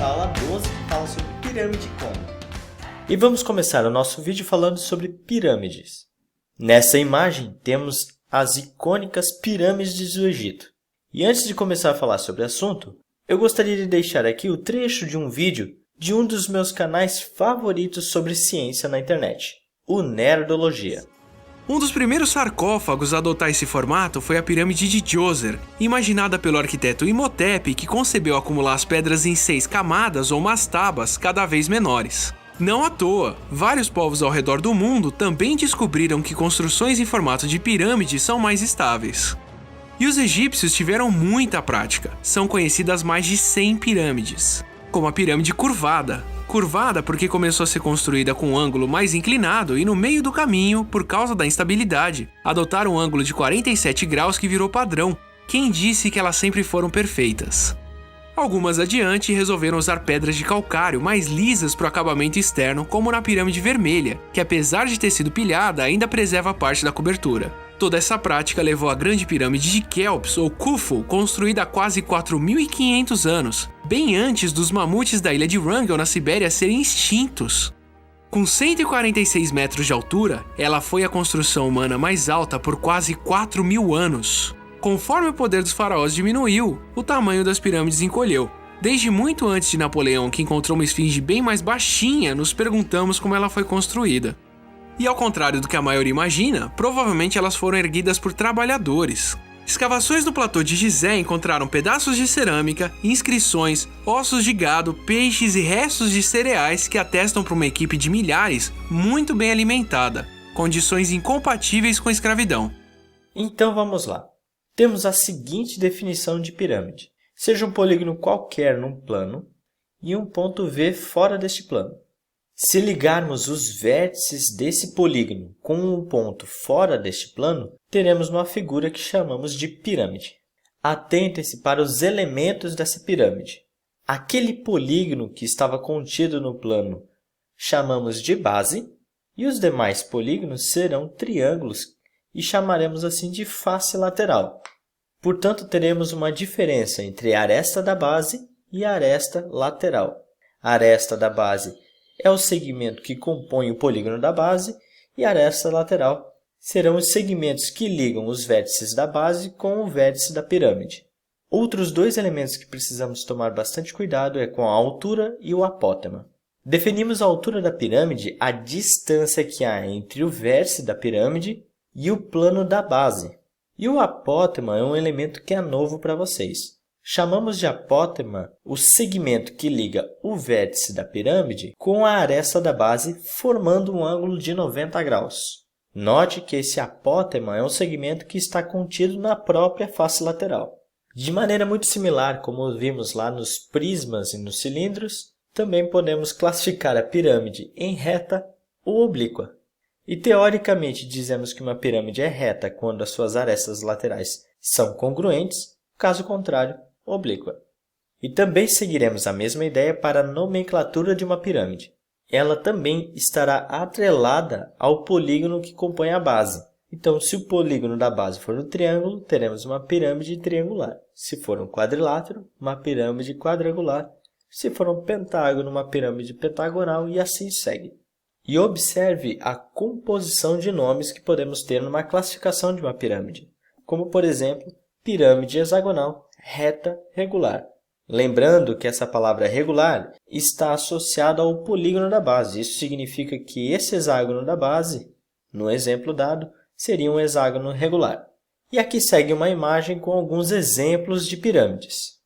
aula 12 que fala sobre pirâmide cônica. E vamos começar o nosso vídeo falando sobre pirâmides. Nessa imagem temos as icônicas pirâmides do Egito. E antes de começar a falar sobre o assunto, eu gostaria de deixar aqui o trecho de um vídeo de um dos meus canais favoritos sobre ciência na internet, o Nerdologia. Um dos primeiros sarcófagos a adotar esse formato foi a pirâmide de Djoser, imaginada pelo arquiteto Imhotep, que concebeu acumular as pedras em 6 camadas ou mastabas cada vez menores. Não à toa, vários povos ao redor do mundo também descobriram que construções em formato de pirâmide são mais estáveis. E os egípcios tiveram muita prática, são conhecidas mais de 100 pirâmides, como a pirâmide curvada. Curvada porque começou a ser construída com um ângulo mais inclinado e no meio do caminho, por causa da instabilidade, adotaram um ângulo de 47 graus que virou padrão. Quem disse que elas sempre foram perfeitas? Algumas adiante resolveram usar pedras de calcário mais lisas para o acabamento externo, como na pirâmide vermelha, que apesar de ter sido pilhada, ainda preserva parte da cobertura. Toda essa prática levou à grande pirâmide de Quéops, ou Khufu, construída há quase 4.500 anos, bem antes dos mamutes da ilha de Wrangell, na Sibéria, serem extintos. Com 146 metros de altura, ela foi a construção humana mais alta por quase 4.000 anos. Conforme o poder dos faraós diminuiu, o tamanho das pirâmides encolheu. Desde muito antes de Napoleão, que encontrou uma esfinge bem mais baixinha, nos perguntamos como ela foi construída. E ao contrário do que a maioria imagina, provavelmente elas foram erguidas por trabalhadores. Escavações no platô de Gizé encontraram pedaços de cerâmica, inscrições, ossos de gado, peixes e restos de cereais que atestam para uma equipe de milhares muito bem alimentada, condições incompatíveis com a escravidão. Então vamos lá. Temos a seguinte definição de pirâmide. Seja um polígono qualquer num plano e um ponto V fora deste plano. Se ligarmos os vértices desse polígono com um ponto fora deste plano, teremos uma figura que chamamos de pirâmide. Atentem-se para os elementos dessa pirâmide. Aquele polígono que estava contido no plano chamamos de base e os demais polígonos serão triângulos e chamaremos assim de face lateral. Portanto, teremos uma diferença entre a aresta da base e a aresta lateral. A aresta da base é o segmento que compõe o polígono da base e a aresta lateral serão os segmentos que ligam os vértices da base com o vértice da pirâmide. Outros dois elementos que precisamos tomar bastante cuidado é com a altura e o apótema. Definimos a altura da pirâmide a distância que há entre o vértice da pirâmide e o plano da base. E o apótema é um elemento que é novo para vocês. Chamamos de apótema o segmento que liga o vértice da pirâmide com a aresta da base, formando um ângulo de 90 graus. Note que esse apótema é um segmento que está contido na própria face lateral. De maneira muito similar, como vimos lá nos prismas e nos cilindros, também podemos classificar a pirâmide em reta ou oblíqua. E teoricamente dizemos que uma pirâmide é reta quando as suas arestas laterais são congruentes, caso contrário, oblíqua. E também seguiremos a mesma ideia para a nomenclatura de uma pirâmide. Ela também estará atrelada ao polígono que compõe a base. Então, se o polígono da base for um triângulo, teremos uma pirâmide triangular. Se for um quadrilátero, uma pirâmide quadrangular. Se for um pentágono, uma pirâmide pentagonal e assim segue. E observe a composição de nomes que podemos ter numa classificação de uma pirâmide, como, por exemplo, pirâmide hexagonal, reta, regular. Lembrando que essa palavra regular está associada ao polígono da base. Isso significa que esse hexágono da base, no exemplo dado, seria um hexágono regular. E aqui segue uma imagem com alguns exemplos de pirâmides.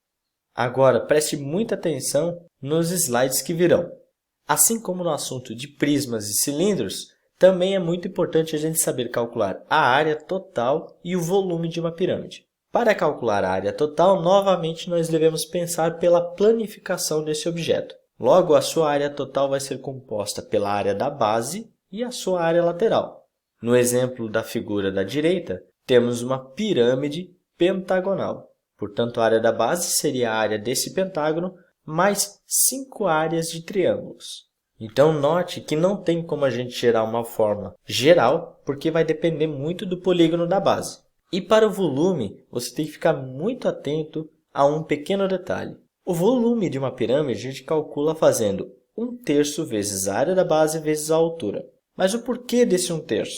Agora, preste muita atenção nos slides que virão. Assim como no assunto de prismas e cilindros, também é muito importante a gente saber calcular a área total e o volume de uma pirâmide. Para calcular a área total, novamente nós devemos pensar pela planificação desse objeto. Logo, a sua área total vai ser composta pela área da base e a sua área lateral. No exemplo da figura da direita, temos uma pirâmide pentagonal. Portanto, a área da base seria a área desse pentágono mais 5 áreas de triângulos. Então, note que não tem como a gente gerar uma fórmula geral, porque vai depender muito do polígono da base. E para o volume, você tem que ficar muito atento a um pequeno detalhe. O volume de uma pirâmide a gente calcula fazendo 1/3 vezes a área da base vezes a altura. Mas o porquê desse 1/3?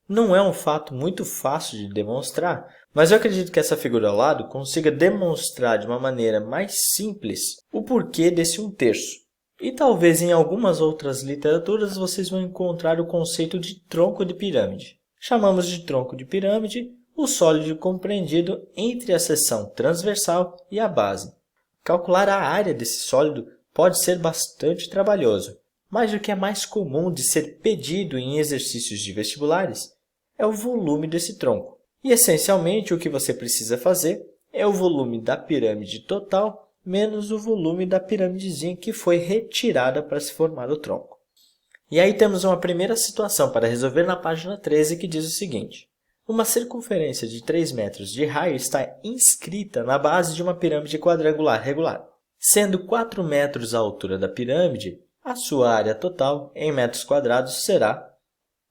Não é um fato muito fácil de demonstrar, mas eu acredito que essa figura ao lado consiga demonstrar de uma maneira mais simples o porquê desse 1/3. E talvez em algumas outras literaturas vocês vão encontrar o conceito de tronco de pirâmide. Chamamos de tronco de pirâmide o sólido compreendido entre a seção transversal e a base. Calcular a área desse sólido pode ser bastante trabalhoso, mas o que é mais comum de ser pedido em exercícios de vestibulares é o volume desse tronco. E, essencialmente, o que você precisa fazer é o volume da pirâmide total menos o volume da pirâmidezinha que foi retirada para se formar o tronco. E aí temos uma primeira situação para resolver na página 13 que diz o seguinte. Uma circunferência de 3 metros de raio está inscrita na base de uma pirâmide quadrangular regular. Sendo 4 metros a altura da pirâmide, a sua área total em metros quadrados será...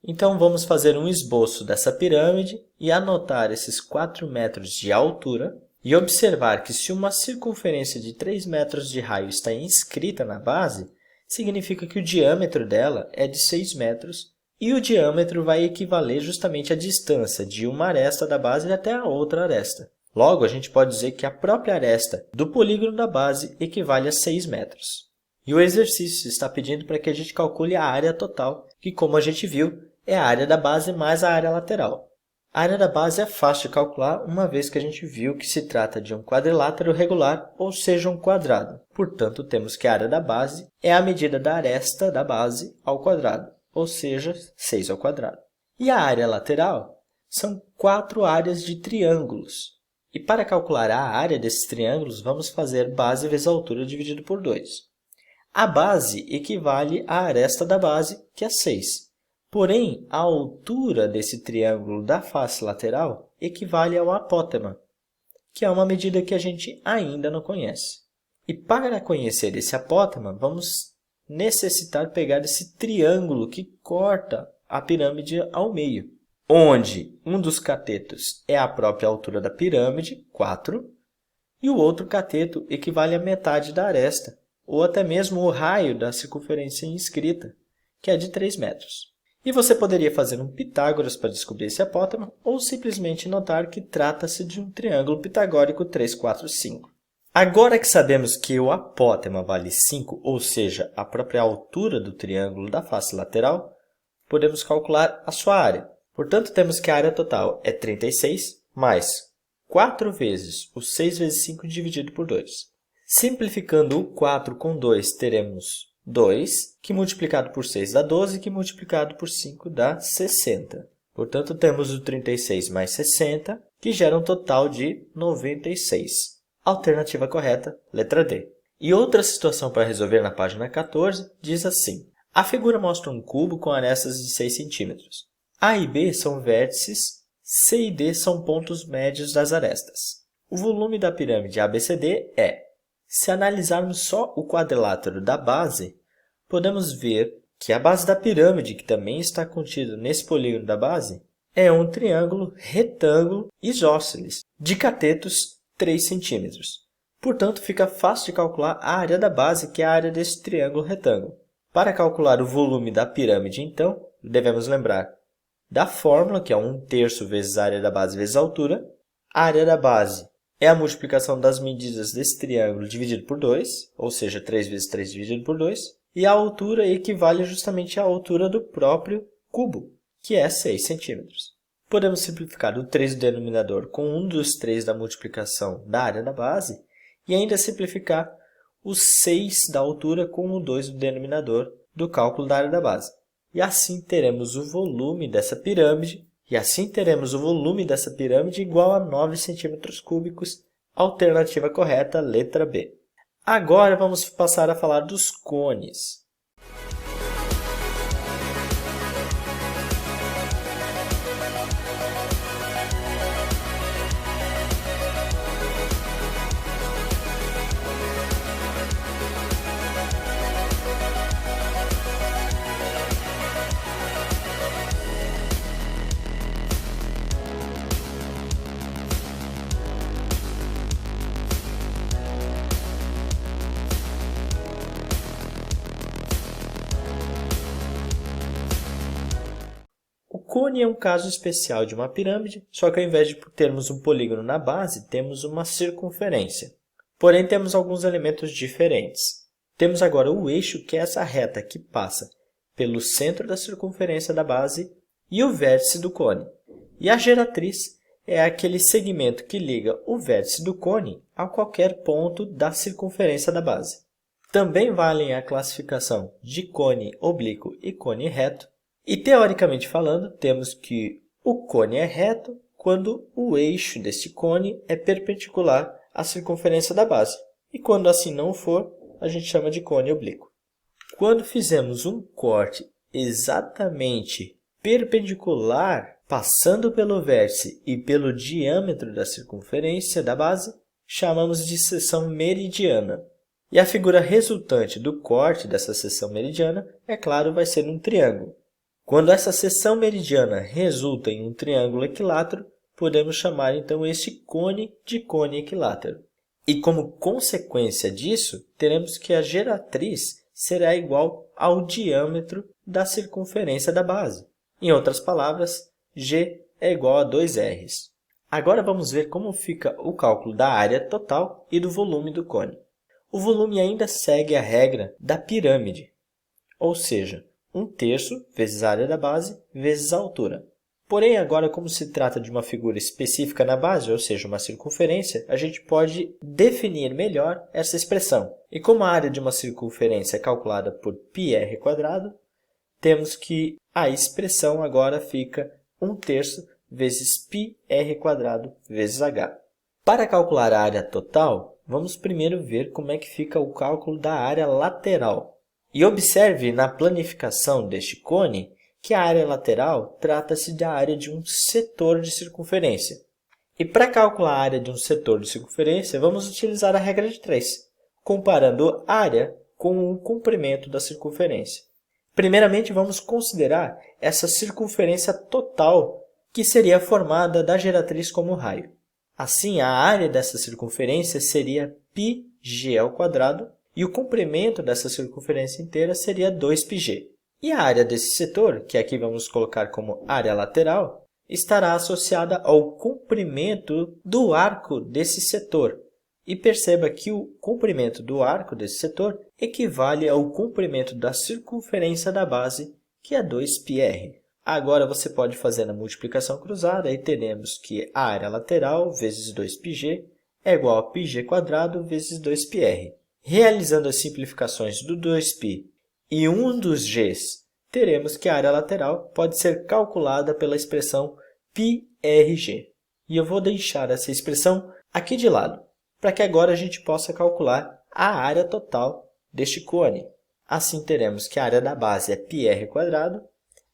Então, vamos fazer um esboço dessa pirâmide e anotar esses 4 metros de altura e observar que se uma circunferência de 3 metros de raio está inscrita na base, significa que o diâmetro dela é de 6 metros e o diâmetro vai equivaler justamente à distância de uma aresta da base até a outra aresta. Logo, a gente pode dizer que a própria aresta do polígono da base equivale a 6 metros. E o exercício está pedindo para que a gente calcule a área total, que, como a gente viu, é a área da base mais a área lateral. A área da base é fácil de calcular, uma vez que a gente viu que se trata de um quadrilátero regular, ou seja, um quadrado. Portanto, temos que a área da base é a medida da aresta da base ao quadrado, ou seja, 6 ao quadrado. E a área lateral são 4 áreas de triângulos. E para calcular a área desses triângulos, vamos fazer base vezes a altura dividido por 2. A base equivale à aresta da base, que é 6. Porém, a altura desse triângulo da face lateral equivale ao apótema, que é uma medida que a gente ainda não conhece. E para conhecer esse apótema, vamos necessitar pegar esse triângulo que corta a pirâmide ao meio, onde um dos catetos é a própria altura da pirâmide, 4, e o outro cateto equivale à metade da aresta, ou até mesmo o raio da circunferência inscrita, que é de 3 metros. E você poderia fazer um Pitágoras para descobrir esse apótema, ou simplesmente notar que trata-se de um triângulo pitagórico 3, 4, 5. Agora que sabemos que o apótema vale 5, ou seja, a própria altura do triângulo da face lateral, podemos calcular a sua área. Portanto, temos que a área total é 36, mais 4 vezes o 6 vezes 5 dividido por 2. Simplificando o 4 com 2, teremos 2, que multiplicado por 6 dá 12, que multiplicado por 5 dá 60. Portanto, temos o 36 mais 60, que gera um total de 96. Alternativa correta, letra D. E outra situação para resolver na página 14 diz assim. A figura mostra um cubo com arestas de 6 cm. A e B são vértices, C e D são pontos médios das arestas. O volume da pirâmide ABCD é... Se analisarmos só o quadrilátero da base, podemos ver que a base da pirâmide, que também está contida nesse polígono da base, é um triângulo retângulo isósceles, de catetos 3 cm. Portanto, fica fácil de calcular a área da base, que é a área desse triângulo retângulo. Para calcular o volume da pirâmide, então, devemos lembrar da fórmula, que é 1/3 vezes a área da base vezes a altura. A área da base é a multiplicação das medidas desse triângulo dividido por 2, ou seja, 3 vezes 3 dividido por 2. E a altura equivale justamente à altura do próprio cubo, que é 6 cm. Podemos simplificar o 3 do denominador com um dos 3 da multiplicação da área da base e ainda simplificar o 6 da altura com o 2 do denominador do cálculo da área da base. E assim teremos o volume dessa pirâmide, igual a 9 cm3, alternativa correta, letra B. Agora vamos passar a falar dos cones. cone é um caso especial de uma pirâmide, só que ao invés de termos um polígono na base, temos uma circunferência. Porém, temos alguns elementos diferentes. Temos agora o eixo, que é essa reta que passa pelo centro da circunferência da base e o vértice do cone. E a geratriz é aquele segmento que liga o vértice do cone a qualquer ponto da circunferência da base. Também valem a classificação de cone oblíquo e cone reto. E, teoricamente falando, temos que o cone é reto quando o eixo deste cone é perpendicular à circunferência da base. E quando assim não for, a gente chama de cone oblíquo. Quando fizemos um corte exatamente perpendicular, passando pelo vértice e pelo diâmetro da circunferência da base, chamamos de seção meridiana. E a figura resultante do corte dessa seção meridiana, é claro, vai ser um triângulo. Quando essa seção meridiana resulta em um triângulo equilátero, podemos chamar então este cone de cone equilátero. E como consequência disso, teremos que a geratriz será igual ao diâmetro da circunferência da base. Em outras palavras, G é igual a 2 R's. Agora vamos ver como fica o cálculo da área total e do volume do cone. O volume ainda segue a regra da pirâmide, ou seja, 1/3 vezes a área da base vezes a altura. Porém, agora, como se trata de uma figura específica na base, ou seja, uma circunferência, a gente pode definir melhor essa expressão. E como a área de uma circunferência é calculada por πr², temos que a expressão agora fica 1/3 vezes πr² vezes h. Para calcular a área total, vamos primeiro ver como é que fica o cálculo da área lateral. E observe na planificação deste cone que a área lateral trata-se da área de um setor de circunferência. E para calcular a área de um setor de circunferência, vamos utilizar a regra de 3, comparando a área com o comprimento da circunferência. Primeiramente, vamos considerar essa circunferência total, que seria formada da geratriz como raio. Assim, a área dessa circunferência seria πg² e o comprimento dessa circunferência inteira seria 2πg. E a área desse setor, que aqui vamos colocar como área lateral, estará associada ao comprimento do arco desse setor. E perceba que o comprimento do arco desse setor equivale ao comprimento da circunferência da base, que é 2πr. Agora você pode fazer a multiplicação cruzada e teremos que a área lateral vezes 2πg é igual a πg² vezes 2πr. Realizando as simplificações do 2π e um dos g's, teremos que a área lateral pode ser calculada pela expressão πrg. E eu vou deixar essa expressão aqui de lado, para que agora a gente possa calcular a área total deste cone. Assim, teremos que a área da base é πr²,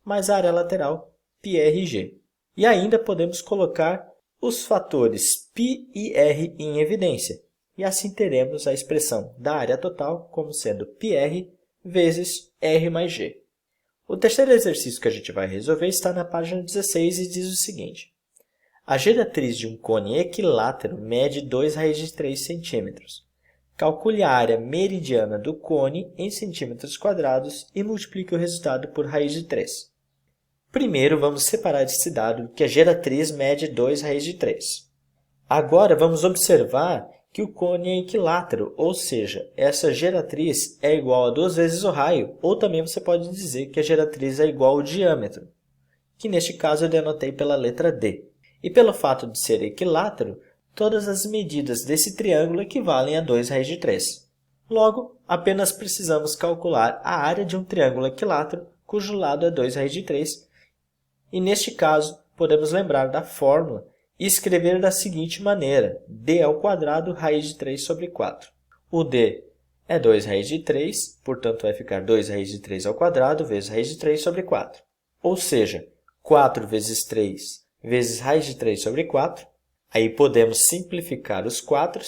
mais a área lateral πrg. E ainda podemos colocar os fatores π e r em evidência. E assim teremos a expressão da área total como sendo πr vezes r mais g. O terceiro exercício que a gente vai resolver está na página 16 e diz o seguinte. A geratriz de um cone equilátero mede 2 raiz de 3 centímetros. Calcule a área meridiana do cone em centímetros quadrados e multiplique o resultado por raiz de 3. Primeiro, vamos separar esse dado que a geratriz mede 2 raiz de 3. Agora, vamos observar que o cone é equilátero, ou seja, essa geratriz é igual a 2 vezes o raio, ou também você pode dizer que a geratriz é igual ao diâmetro, que neste caso eu denotei pela letra D. E pelo fato de ser equilátero, todas as medidas desse triângulo equivalem a 2 raiz de 3. Logo, apenas precisamos calcular a área de um triângulo equilátero, cujo lado é 2 raiz de 3. E neste caso, podemos lembrar da fórmula e escrever da seguinte maneira, d² raiz de 3 sobre 4. O d é 2 raiz de 3, portanto vai ficar 2 raiz de 3 ao quadrado vezes raiz de 3 sobre 4. Ou seja, 4 vezes 3 vezes raiz de 3 sobre 4. Aí podemos simplificar os 4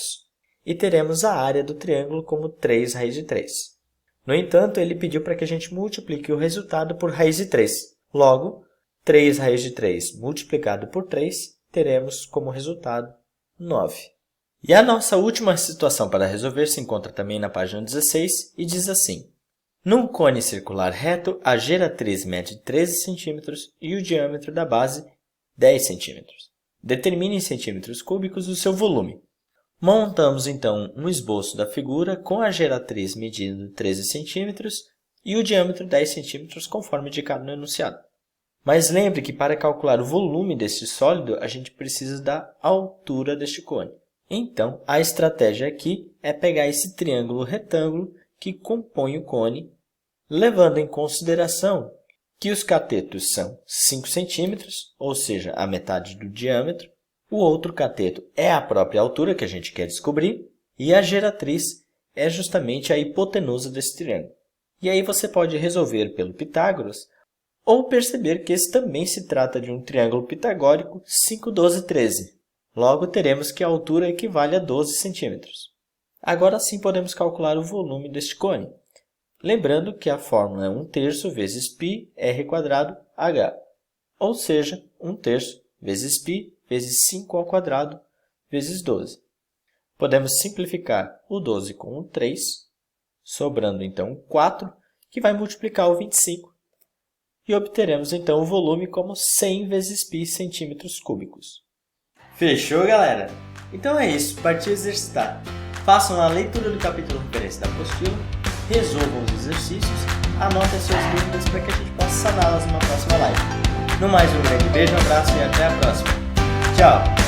e teremos a área do triângulo como 3 raiz de 3. No entanto, ele pediu para que a gente multiplique o resultado por raiz de 3. Logo, 3 raiz de 3 multiplicado por 3, teremos como resultado 9. E a nossa última situação para resolver se encontra também na página 16 e diz assim. Num cone circular reto, a geratriz mede 13 cm e o diâmetro da base 10 cm. Determine em centímetros cúbicos o seu volume. Montamos então um esboço da figura com a geratriz medindo 13 cm e o diâmetro 10 cm conforme indicado no enunciado. Mas lembre que para calcular o volume deste sólido, a gente precisa da altura deste cone. Então, a estratégia aqui é pegar esse triângulo retângulo que compõe o cone, levando em consideração que os catetos são 5 cm, ou seja, a metade do diâmetro, o outro cateto é a própria altura que a gente quer descobrir, e a geratriz é justamente a hipotenusa desse triângulo. E aí você pode resolver pelo Pitágoras, ou perceber que esse também se trata de um triângulo pitagórico 5, 12, 13. Logo, teremos que a altura equivale a 12 cm. Agora sim podemos calcular o volume deste cone. Lembrando que a fórmula é 1/3 vezes πr² h, ou seja, 1/3 vezes π vezes 5² vezes 12. Podemos simplificar o 12 com o 3, sobrando então o 4, que vai multiplicar o 25. E obteremos então o volume como 100 vezes π centímetros cúbicos. Fechou, galera? Então é isso, partiu exercitar. Façam a leitura do capítulo referência da apostila, resolvam os exercícios, anotem as suas dúvidas para que a gente possa saná-las numa próxima live. No mais, um grande beijo, um abraço e até a próxima. Tchau!